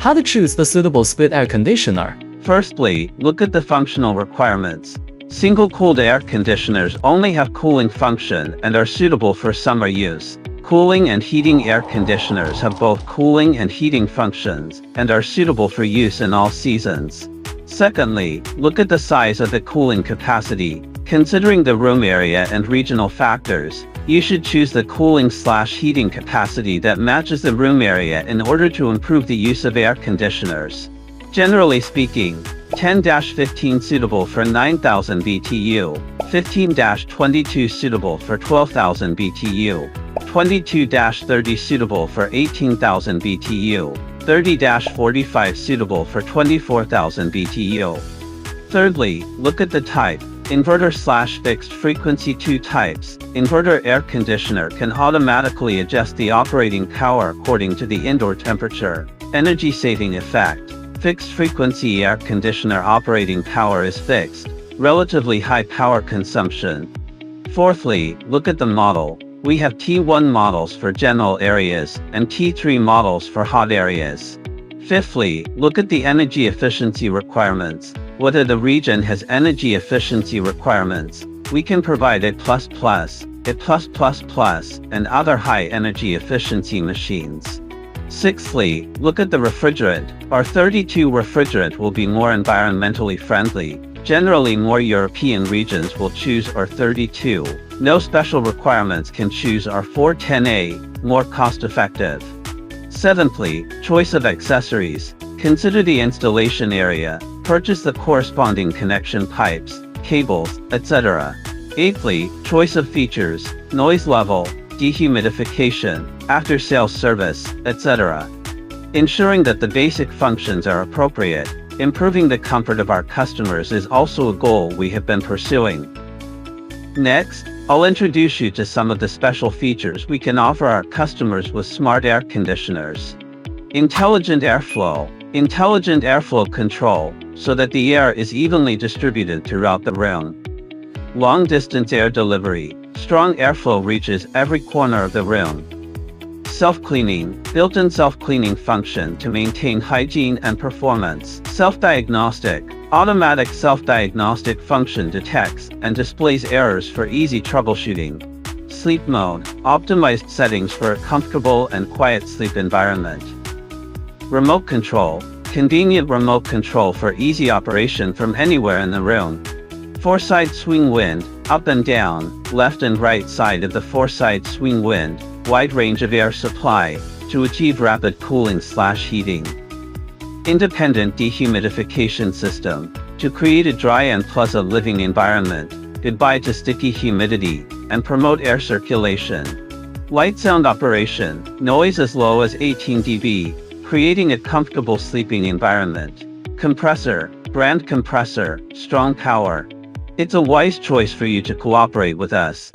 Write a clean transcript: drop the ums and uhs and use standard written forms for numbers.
How to choose the suitable split air conditioner? Firstly, look at the functional requirements. Single-cooled air conditioners only have cooling function and are suitable for summer use. Cooling and heating air conditioners have both cooling and heating functions and are suitable for use in all seasons. Secondly, look at the size of the cooling capacity. Considering the room area and regional factors, you should choose the cooling/heating capacity that matches the room area in order to improve the use of air conditioners. Generally speaking, 10-15 suitable for 9,000 BTU, 15-22 suitable for 12,000 BTU, 22-30 suitable for 18,000 BTU, 30-45 suitable for 24,000 BTU. Thirdly, look at the type. Inverter/fixed frequency. Two types. Inverter air conditioner can automatically adjust the operating power according to the indoor temperature. Energy saving effect. Fixed frequency air conditioner operating power is fixed, relatively high power consumption. Fourthly, look at the model. We have T1 models for general areas and T3 models for hot areas. Fifthly, look at the energy efficiency requirements. Whether the region has energy efficiency requirements, we can provide A++, A+++, and other high energy efficiency machines. Sixthly, look at the refrigerant. R32 refrigerant will be more environmentally friendly. Generally, more European regions will choose R32. No special requirements can choose R410A, more cost-effective. Seventhly, choice of accessories. Consider the installation area. Purchase the corresponding connection pipes, cables, etc. Eighthly, choice of features, noise level, dehumidification, after-sales service, etc. Ensuring that the basic functions are appropriate, improving the comfort of our customers is also a goal we have been pursuing. Next, I'll introduce you to some of the special features we can offer our customers with smart air conditioners. Intelligent airflow. Intelligent airflow control, so that the air is evenly distributed throughout the room. Long-distance air delivery. Strong airflow reaches every corner of the room. Self-cleaning. Built-in self-cleaning function to maintain hygiene and performance. Self-diagnostic. Automatic self-diagnostic function detects and displays errors for easy troubleshooting. Sleep mode. Optimized settings for a comfortable and quiet sleep environment. Remote control. Convenient remote control for easy operation from anywhere in the room. Four-side swing wind, up and down, left and right side of the four-side swing wind, wide range of air supply, to achieve rapid cooling/heating. Independent dehumidification system, to create a dry and pleasant living environment, goodbye to sticky humidity, and promote air circulation. Light sound operation, noise as low as 18 dB, creating a comfortable sleeping environment. Compressor, brand compressor, strong power. It's a wise choice for you to cooperate with us.